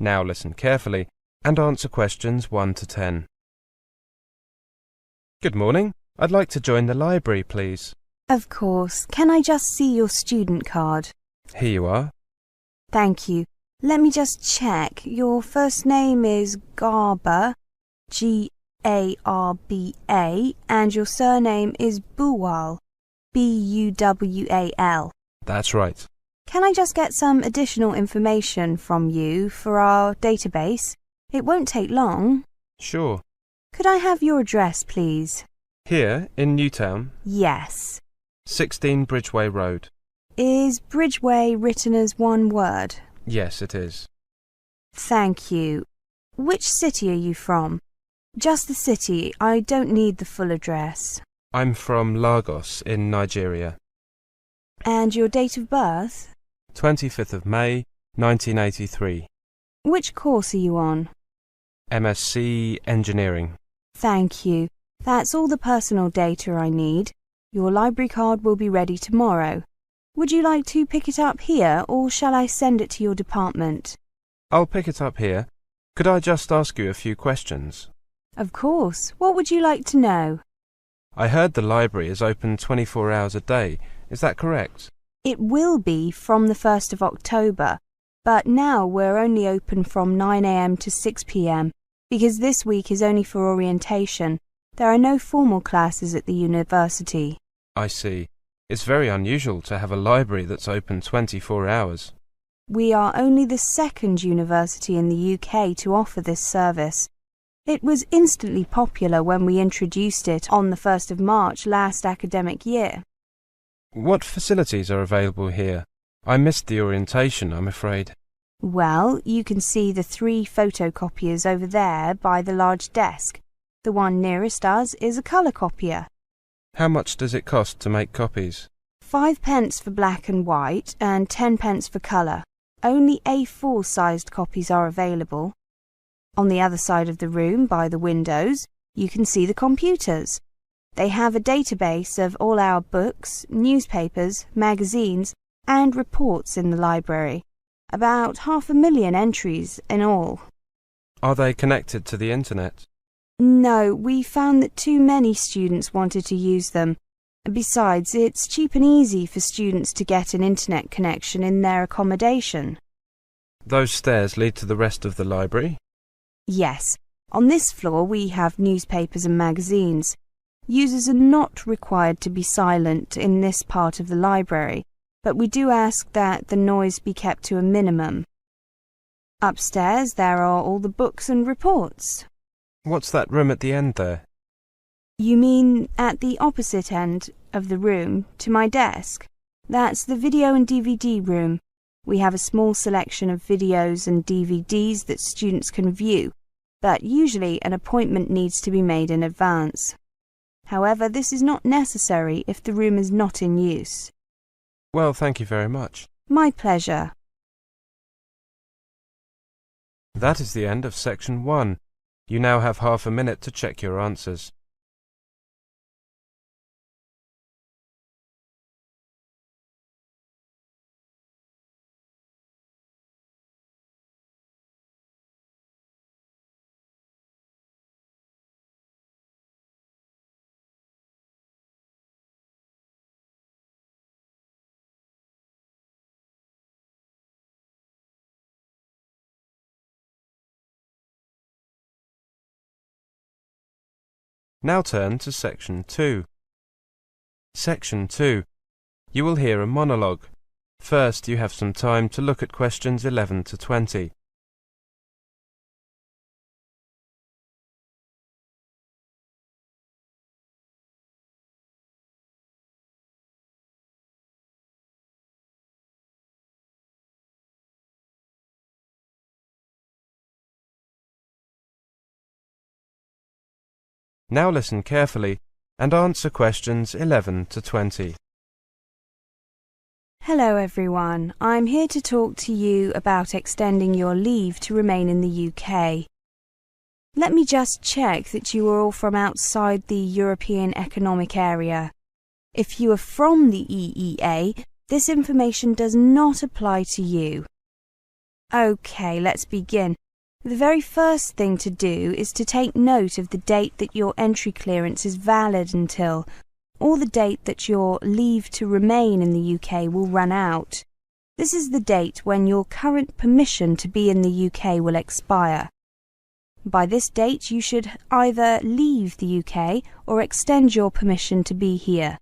Now listen carefully and answer questions 1 to 10. Good morning. I'd like to join the library, please. Of course. Can I just see your student card? Here you are. Thank you. Let me just check. Your first name is Garba, G-A-R-B-A, and your surname is Buwal, B-U-W-A-L. That's right. Can I just get some additional information from you for our database? It won't take long. Sure. Could I have your address, please? Here, in Newtown? Yes. 16 Bridgeway Road. Is Bridgeway written as one word? Yes, it is. Thank you. Which city are you from? Just the city. I don't need the full address. I'm from Lagos in Nigeria. And your date of birth? 25th of May, 1983. Which course are you on? MSc Engineering. Thank you. That's all the personal data I need. Your library card will be ready tomorrow. Would you like to pick it up here, or shall I send it to your department? I'll pick it up here. Could I just ask you a few questions? Of course. What would you like to know? I heard the library is open 24 hours a day. Is that correct? It will be from the 1st of October, but now we're only open from 9 a.m. to 6 p.m. because this week is only for orientation. There are no formal classes at the university. I see. It's very unusual to have a library that's open 24 hours. We are only the second university in the UK to offer this service. It was instantly popular when we introduced it on the 1st of March last academic year. What facilities are available here? I missed the orientation, I'm afraid. Well, you can see the 3 photocopiers over there by the large desk. The one nearest us is a colour copier. How much does it cost to make copies? 5 pence for black and white and 10 pence for colour. Only A4 sized copies are available. On the other side of the room, by the windows, you can see the computers. They have a database of all our books, newspapers, magazines, and reports in the library. About 500,000 entries in all. Are they connected to the internet? No, we found that too many students wanted to use them. Besides, it's cheap and easy for students to get an internet connection in their accommodation. Those stairs lead to the rest of the library? Yes. On this floor we have newspapers and magazines. Users are not required to be silent in this part of the library, but we do ask that the noise be kept to a minimum. Upstairs there are all the books and reports. What's that room at the end there? You mean at the opposite end of the room to my desk? That's the video and DVD room. We have a small selection of videos and DVDs that students can view, but usually an appointment needs to be made in advance. However, this is not necessary if the room is not in use. Well, thank you very much. My pleasure. That is the end of section 1. You now have half a minute to check your answers. Now turn to section 2. Section 2. You will hear a monologue. First, you have some time to look at questions 11 to 20. Now listen carefully and answer questions 11 to 20. Hello everyone, I'm here to talk to you about extending your leave to remain in the UK. Let me just check that you are all from outside the European Economic Area. If you are from the EEA, this information does not apply to you. Okay, let's begin. The very first thing to do is to take note of the date that your entry clearance is valid until, or the date that your leave to remain in the UK will run out. This is the date when your current permission to be in the UK will expire. By this date, you should either leave the UK or extend your permission to be here.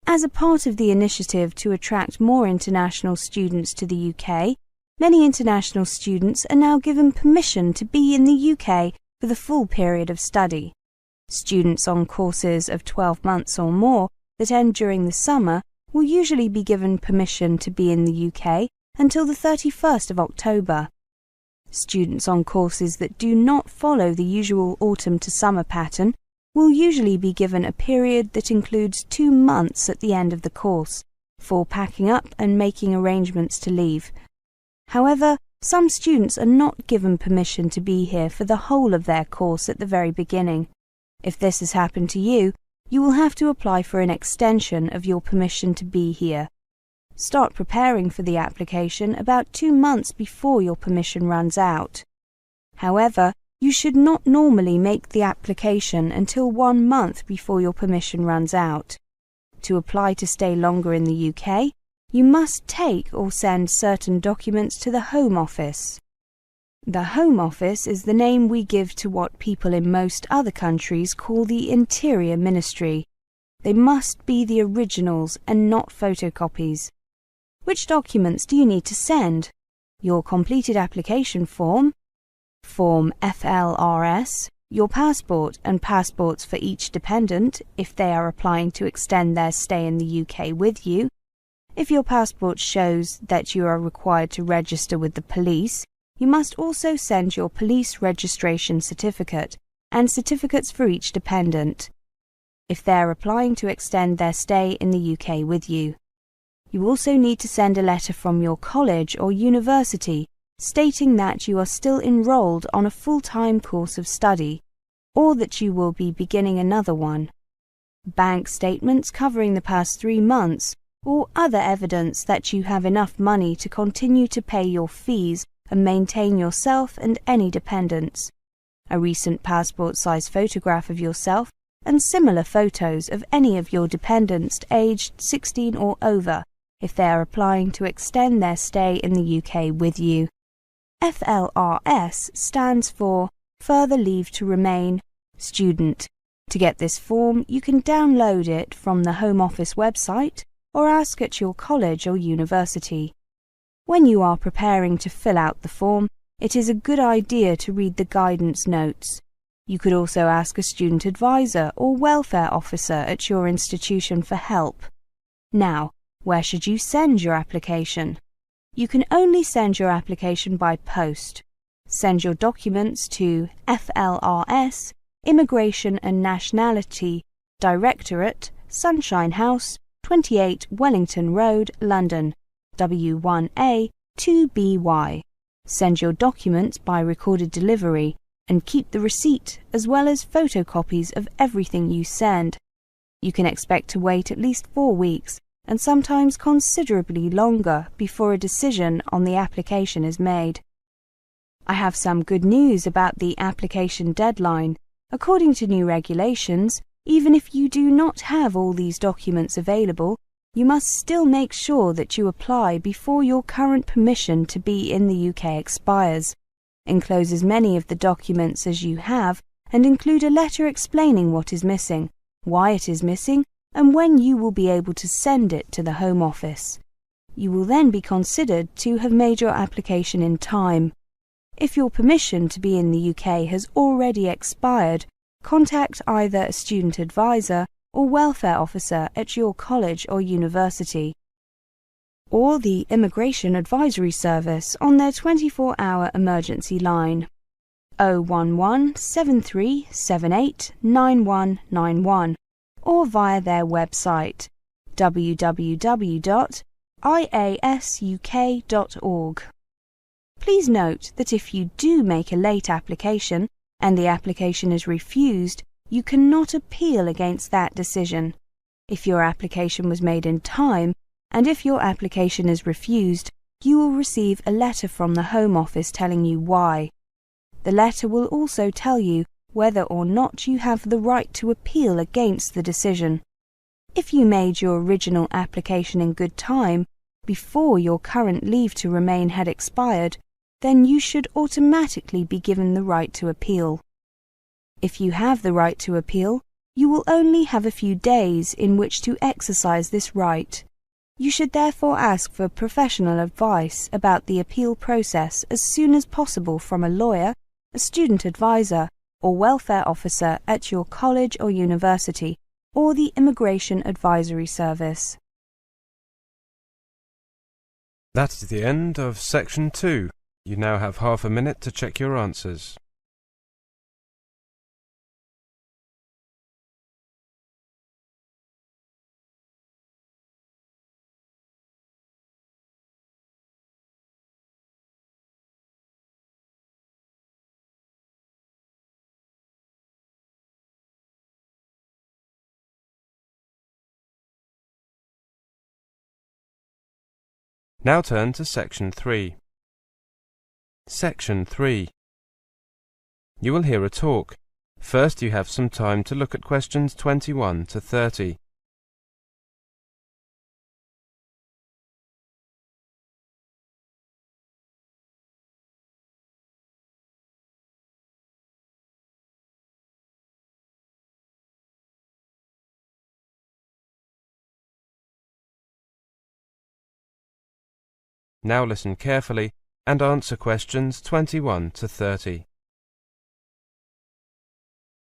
As a part of the initiative to attract more international students to the UK, many international students are now given permission to be in the UK for the full period of study. Students on courses of 12 months or more that end during the summer will usually be given permission to be in the UK until the 31st of October. Students on courses that do not follow the usual autumn to summer pattern will usually be given a period that includes 2 months at the end of the course for packing up and making arrangements to leave. However, some students are not given permission to be here for the whole of their course at the very beginning. If this has happened to you, you will have to apply for an extension of your permission to be here. Start preparing for the application about 2 months before your permission runs out. However, you should not normally make the application until 1 month before your permission runs out. To apply to stay longer in the UK, you must take or send certain documents to the Home Office. The Home Office is the name we give to what people in most other countries call the Interior Ministry. They must be the originals and not photocopies. Which documents do you need to send? Your completed application form, Form FLRS, your passport and passports for each dependent if they are applying to extend their stay in the UK with you. If your passport shows that you are required to register with the police, you must also send your police registration certificate and certificates for each dependent if they are applying to extend their stay in the UK with you. You also need to send a letter from your college or university stating that you are still enrolled on a full-time course of study or that you will be beginning another one. Bank statements covering the past 3 months or other evidence that you have enough money to continue to pay your fees and maintain yourself and any dependents. A recent passport-size photograph of yourself and similar photos of any of your dependents aged 16 or over if they are applying to extend their stay in the UK with you. FLRS stands for Further Leave to Remain Student. To get this form, you can download it from the Home Office website or ask at your college or university. When you are preparing to fill out the form, it is a good idea to read the guidance notes. You could also ask a student advisor or welfare officer at your institution for help. Now, where should you send your application? You can only send your application by post. Send your documents to FLRS, Immigration and Nationality Directorate, Sunshine House, 28 Wellington Road, London, W1A 2BY. Send your documents by recorded delivery and keep the receipt as well as photocopies of everything you send. You can expect to wait at least 4 weeks and sometimes considerably longer before a decision on the application is made. I have some good news about the application deadline. According to new regulations, even if you do not have all these documents available, you must still make sure that you apply before your current permission to be in the UK expires. Enclose as many of the documents as you have and include a letter explaining what is missing, why it is missing, and when you will be able to send it to the Home Office. You will then be considered to have made your application in time. If your permission to be in the UK has already expired, contact either a student advisor or welfare officer at your college or university, or the Immigration Advisory Service on their 24-hour emergency line 011 7378 9191, or via their website www.iasuk.org. Please note that if you do make a late application and the application is refused, you cannot appeal against that decision. If your application was made in time, and if your application is refused, you will receive a letter from the Home Office telling you why. The letter will also tell you whether or not you have the right to appeal against the decision. If you made your original application in good time, before your current leave to remain had expired, then you should automatically be given the right to appeal. If you have the right to appeal, you will only have a few days in which to exercise this right. You should therefore ask for professional advice about the appeal process as soon as possible from a lawyer, a student advisor, or welfare officer at your college or university, or the Immigration Advisory Service. That is the end of Section 2. You now have half a minute to check your answers. Now turn to Section 3. Section 3. You will hear a talk. First you have some time to look at questions 21 to 30. Now listen carefully and answer questions 21 to 30.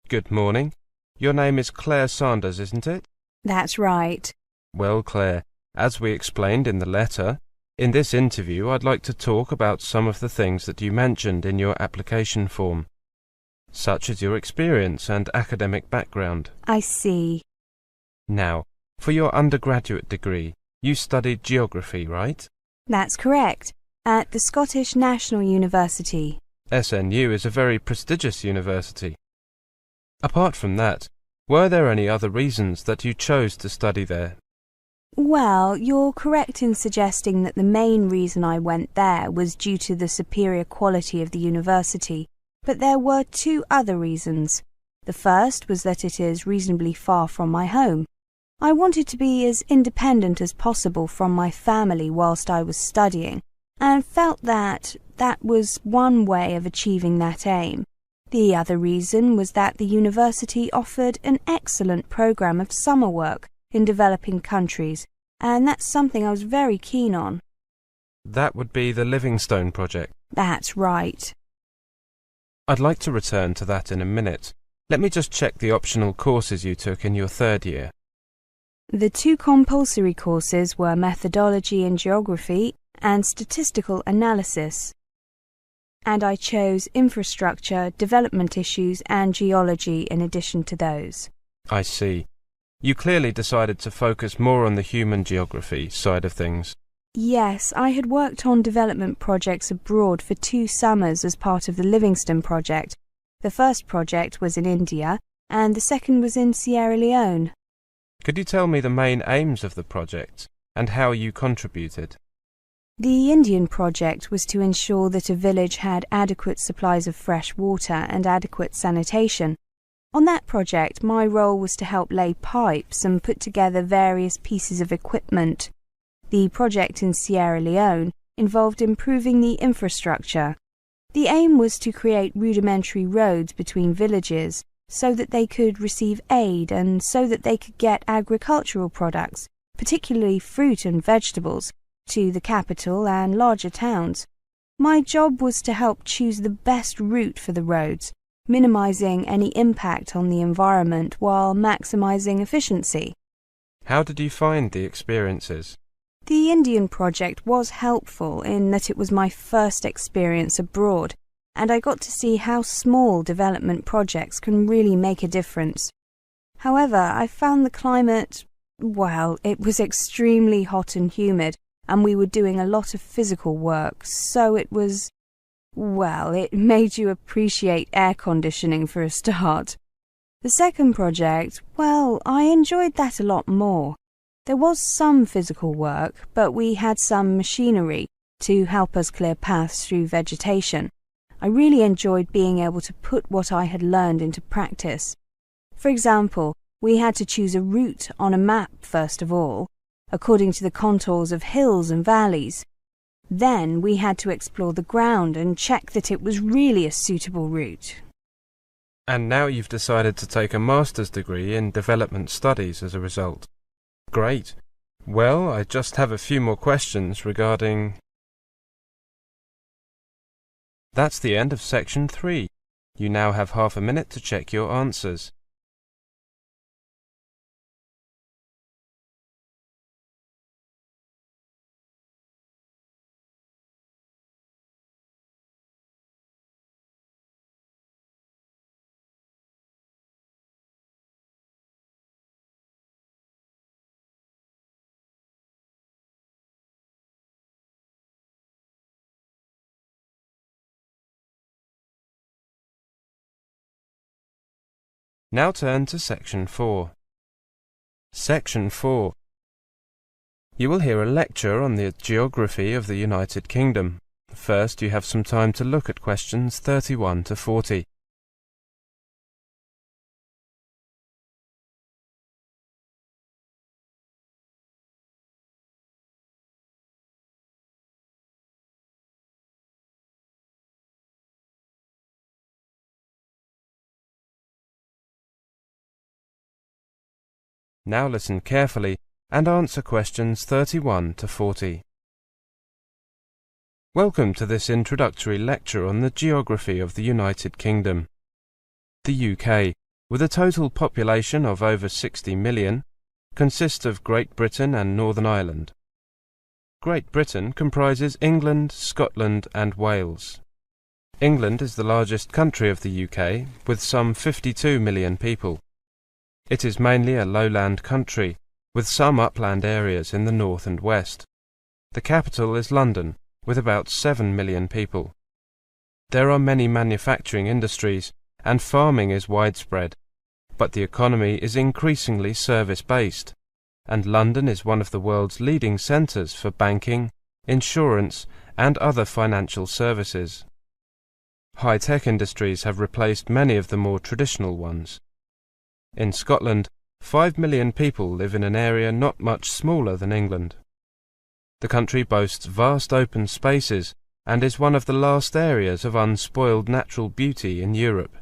Good morning. Your name is Claire Sanders, isn't it? That's right. Well, Claire, as we explained in the letter, in this interview I'd like to talk about some of the things that you mentioned in your application form, such as your experience and academic background. I see. Now, for your undergraduate degree, you studied geography, right? That's correct, at the Scottish National University. SNU is a very prestigious university. Apart from that, were there any other reasons that you chose to study there? Well, you're correct in suggesting that the main reason I went there was due to the superior quality of the university, but there were two other reasons. The first was that it is reasonably far from my home. I wanted to be as independent as possible from my family whilst I was studying, and felt that that was one way of achieving that aim. The other reason was that the university offered an excellent program of summer work in developing countries, and that's something I was very keen on. That would be the Livingstone project. That's right. I'd like to return to that in a minute. Let me just check the optional courses you took in your third year. The two compulsory courses were methodology in geography and statistical analysis, and I chose infrastructure, development issues and geology in addition to those. I see. You clearly decided to focus more on the human geography side of things. Yes, I had worked on development projects abroad for 2 summers as part of the Livingstone project. The first project was in India and the second was in Sierra Leone. Could you tell me the main aims of the project and how you contributed? The Indian project was to ensure that a village had adequate supplies of fresh water and adequate sanitation. On that project, my role was to help lay pipes and put together various pieces of equipment. The project in Sierra Leone involved improving the infrastructure. The aim was to create rudimentary roads between villages so that they could receive aid and so that they could get agricultural products, particularly fruit and vegetables, to the capital and larger towns. My job was to help choose the best route for the roads, minimizing any impact on the environment while maximizing efficiency. How did you find the experiences? The Indian project was helpful in that it was my first experience abroad, and I got to see how small development projects can really make a difference. However, I found the climate, well, it was extremely hot and humid, and we were doing a lot of physical work, so it was, well, it made you appreciate air conditioning for a start. The second project, well, I enjoyed that a lot more. There was some physical work, but we had some machinery to help us clear paths through vegetation. I really enjoyed being able to put what I had learned into practice. For example, we had to choose a route on a map first of all, according to the contours of hills and valleys. Then we had to explore the ground and check that it was really a suitable route. And now you've decided to take a master's degree in development studies as a result. Great. Well, I just have a few more questions regarding... That's the end of section 3. You now have half a minute to check your answers. Now turn to section 4. Section 4. You will hear a lecture on the geography of the United Kingdom. First, you have some time to look at questions 31 to 40. Now listen carefully and answer questions 31 to 40. Welcome to this introductory lecture on the geography of the United Kingdom. The UK, with a total population of over 60 million, consists of Great Britain and Northern Ireland. Great Britain comprises England, Scotland and Wales. England is the largest country of the UK, with some 52 million people. It is mainly a lowland country, with some upland areas in the north and west. The capital is London, with about 7 million people. There are many manufacturing industries, and farming is widespread, but the economy is increasingly service-based, and London is one of the world's leading centres for banking, insurance, and other financial services. High-tech industries have replaced many of the more traditional ones. In Scotland, 5 million people live in an area not much smaller than England. The country boasts vast open spaces and is one of the last areas of unspoiled natural beauty in Europe,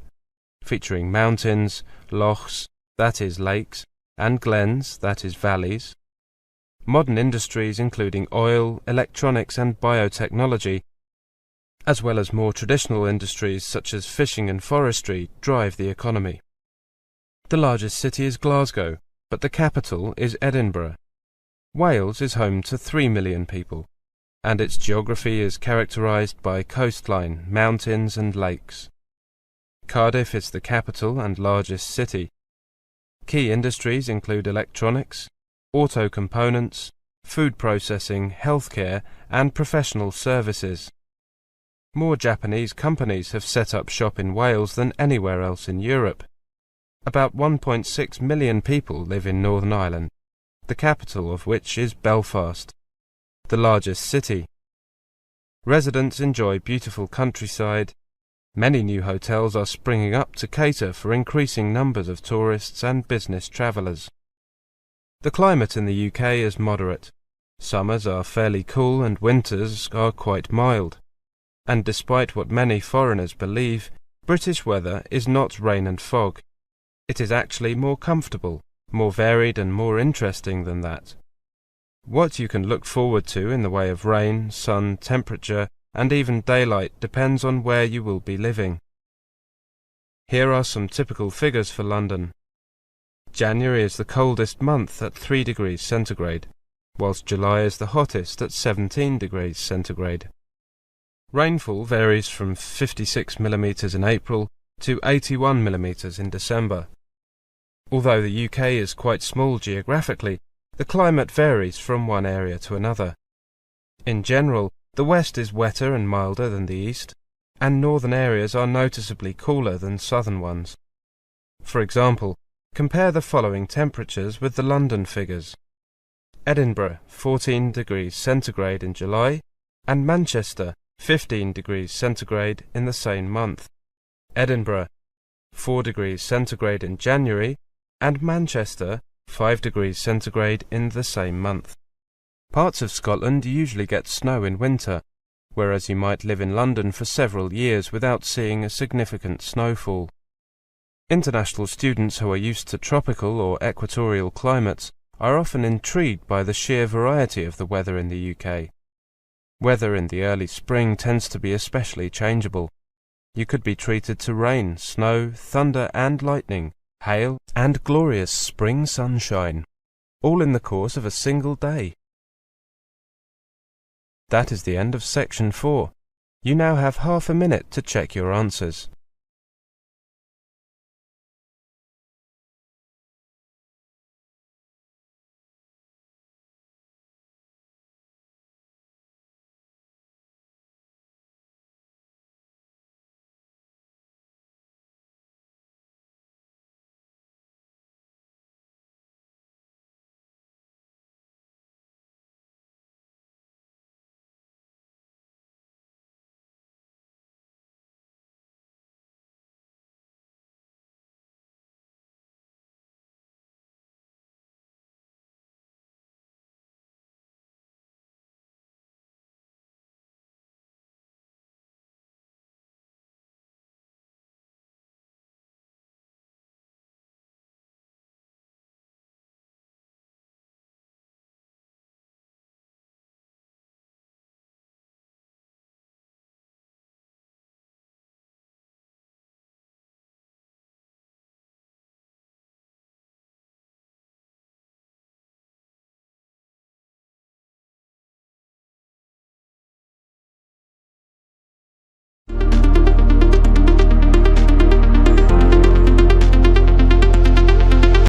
featuring mountains, lochs, that is lakes, and glens, that is valleys. Modern industries including oil, electronics and biotechnology, as well as more traditional industries such as fishing and forestry, drive the economy. The largest city is Glasgow, but the capital is Edinburgh. Wales is home to 3 million people, and its geography is characterised by coastline, mountains and lakes. Cardiff is the capital and largest city. Key industries include electronics, auto components, food processing, healthcare and professional services. More Japanese companies have set up shop in Wales than anywhere else in Europe. About 1.6 million people live in Northern Ireland, the capital of which is Belfast, the largest city. Residents enjoy beautiful countryside. Many new hotels are springing up to cater for increasing numbers of tourists and business travellers. The climate in the UK is moderate. Summers are fairly cool and winters are quite mild. And despite what many foreigners believe, British weather is not rain and fog. It is actually more comfortable, more varied and more interesting than that. What you can look forward to in the way of rain, sun, temperature, and even daylight depends on where you will be living. Here are some typical figures for London. January is the coldest month at 3 degrees centigrade, whilst July is the hottest at 17 degrees centigrade. Rainfall varies from 56 millimetres in April to 81 millimetres in December. Although the UK is quite small geographically, the climate varies from one area to another. In general, the west is wetter and milder than the east, and northern areas are noticeably cooler than southern ones. For example, compare the following temperatures with the London figures. Edinburgh, 14 degrees centigrade in July, and Manchester 15 degrees centigrade in the same month. Edinburgh 4 degrees centigrade in January, and Manchester 5 degrees centigrade in the same month. Parts of Scotland usually get snow in winter, whereas you might live in London for several years without seeing a significant snowfall. International students who are used to tropical or equatorial climates are often intrigued by the sheer variety of the weather in the UK. Weather in the early spring tends to be especially changeable. You could be treated to rain, snow, thunder and lightning, hail and glorious spring sunshine, all in the course of a single day. That is the end of section 4. You now have half a minute to check your answers.